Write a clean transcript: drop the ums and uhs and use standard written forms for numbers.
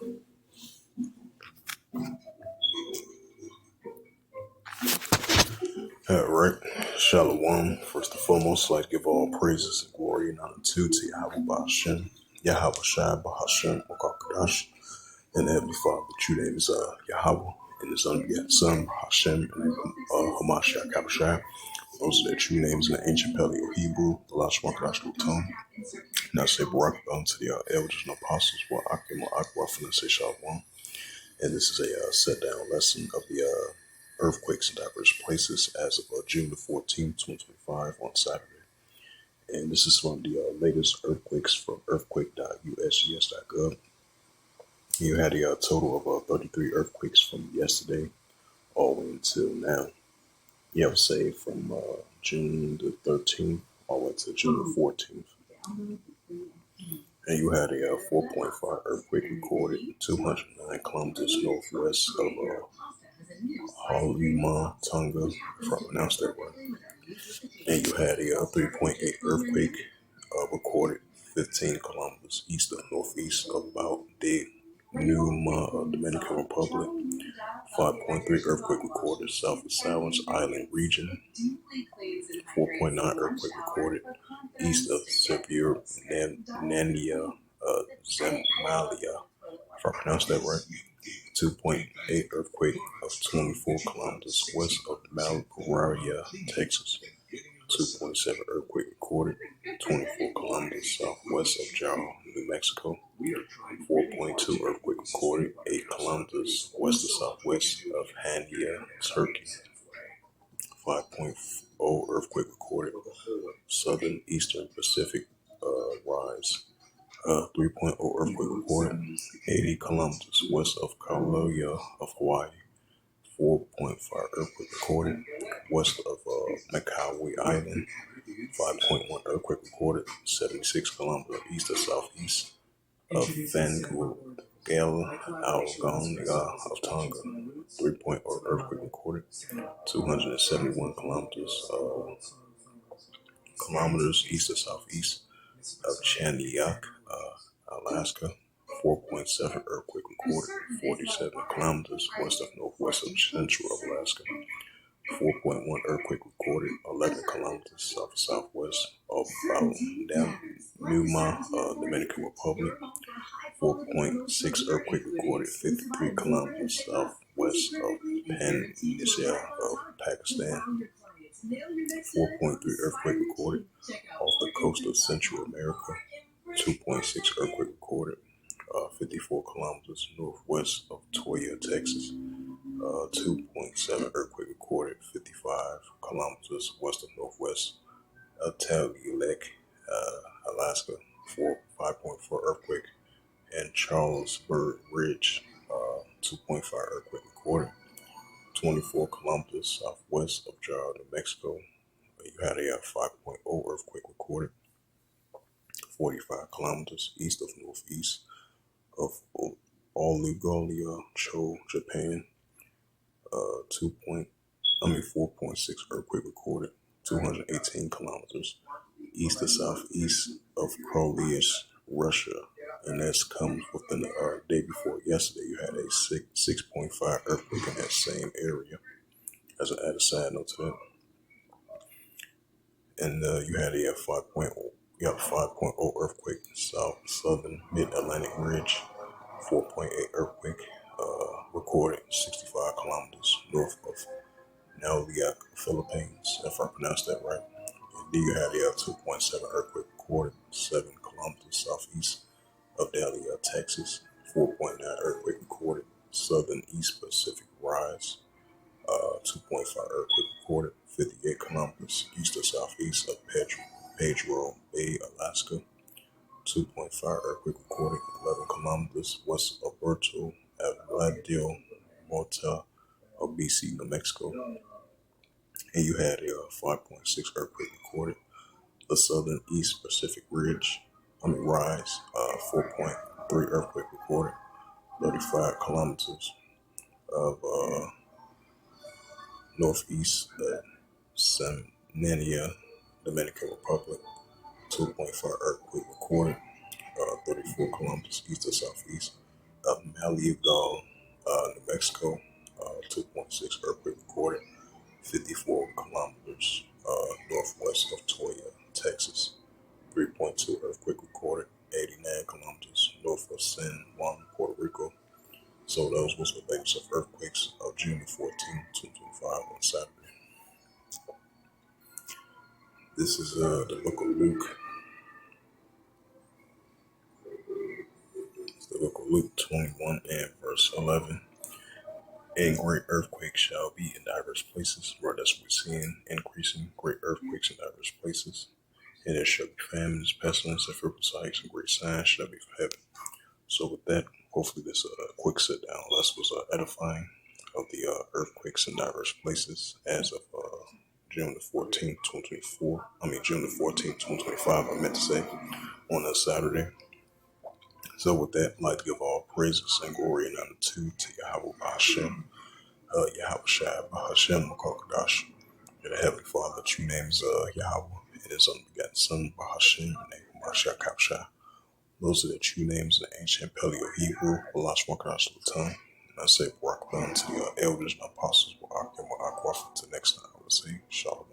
All right. Shalom. First and foremost, I'd like to give all praises and glory and honor to Yahweh Ba'ashem, Yahweh Shai Ba'ashem, Wakakadash, and the Heavenly Father. The true name is Yahweh, and His unbegotten Son, Hashem, and Hamashiach Kabashai. Those are their true names in the ancient Paleo Hebrew, the Lashon Wakadash tongue. Now say Barak unto the elders and apostles, wa Akim wa Akwa say Shalom. And this is a sit-down lesson of the earthquakes in diverse places as of June the 14th, 2025 on Saturday. And this is from the latest earthquakes from earthquake.usgs.gov. You had a total of 33 earthquakes from yesterday all the way until now. You have say from June the 13th all the way to June the 14th. And you had a 4.5 earthquake recorded 209 kilometers northwest of Halima, Tonga, if I pronounced that right. And you had a 3.8 earthquake recorded 15 kilometers east of northeast of about the Numa, Dominican Republic. 5.3 earthquake recorded south of Sandwich Island region. 4.9 earthquake recorded east of Serbia, Nania, Zemalia, if I pronounced that right. 2.8 earthquake of 24 kilometers west of Malparia, Texas. 2.7 earthquake recorded 24 kilometers southwest of Jaro, New Mexico. 4.2 earthquake recorded 8 kilometers west of southwest of Hania, Turkey. 5.0 earthquake recorded southern eastern Pacific rise. 3.0 earthquake recorded 80 kilometers west of Kauai of Hawaii. 4.5 earthquake recorded west of Macaulay Island. 5.1 earthquake recorded 76 kilometers east of southeast of Vancouver, Algonga of Tonga. 3.0 earthquake recorded 271 kilometers east of southeast of Chaniak, Alaska. 4.7 earthquake recorded 47 kilometers west of northwest of central Alaska. 4.1 earthquake recorded 11 kilometers south of southwest of Numa, Dominican Republic. 4.6 earthquake recorded 53 kilometers southwest of Peninsula of Pakistan. 4.3 earthquake recorded off the coast of Central America. 2.6 earthquake recorded 54 kilometers northwest of Toya, Texas. 2.7 earthquake recorded 55 kilometers west of northwest of Talgilek, Alaska. 5.4 earthquake in Charlesburg Ridge. 2.5 earthquake recorded 24 kilometers southwest of Jaro, New Mexico. You had a 5.0 earthquake recorded 45 kilometers east of northeast of Olugolia, Cho, Japan. 4.6 earthquake recorded 218 kilometers east to southeast of Krolius, Russia. And that's comes within the day before yesterday. You had a 6.5 earthquake in that same area. As an added side note to that. And you had a 5.0 earthquake southern mid-Atlantic ridge. 4.8 earthquake recorded 65 kilometers north of Nauliak, Philippines, if I pronounced that right. And then you had a 2.7 earthquake recorded 7 kilometers southeast of Dahlia, Texas. 4.9 earthquake recorded southern East Pacific rise. 2.5 earthquake recorded 58 kilometers east to southeast of Pedro Bay, Alaska. 2.5 earthquake recorded 11 kilometers west of Puerto Aguadil, Mota of BC, New Mexico. And you had a 5.6 earthquake recorded the southern East Pacific rise. 4.3 earthquake recorded 35 kilometers of northeast Samania, Dominican Republic. 2.5 earthquake recorded 34 kilometers east to southeast of Malibu, New Mexico. 2.6 earthquake recorded. 54 kilometers northwest of Toya, Texas. 3.2 earthquake recorded. 89 kilometers north of San Juan, Puerto Rico. So those was the latest of earthquakes of June 14, 2025 on Saturday. This is the book of Luke. It's the book of Luke 21 and verse 11. And great earthquakes shall be in diverse places, where that's what we're seeing, increasing great earthquakes in diverse places. And there shall be famines, pestilence, and fearful sights, and great signs shall be from heaven. So with that, hopefully this quick sit down lesson was edifying of the earthquakes in diverse places as of June the 14th, 2024. June the 14th, 2025, I meant to say, on a Saturday. So with that, I'd like to give all praises and glory and honor to Yahweh Hashem, Yahweh Shai Hashem Makokadash. The Heavenly Father, true name is Yahweh, and His unbegotten Son, Bahashem, name Mashiach Kapshah. Those are the true names in the ancient Paleo Hebrew, Balash Wakadash Latan. And I say Barak to the elders and apostles, Barak and Barak to the next time. I would say Shalom.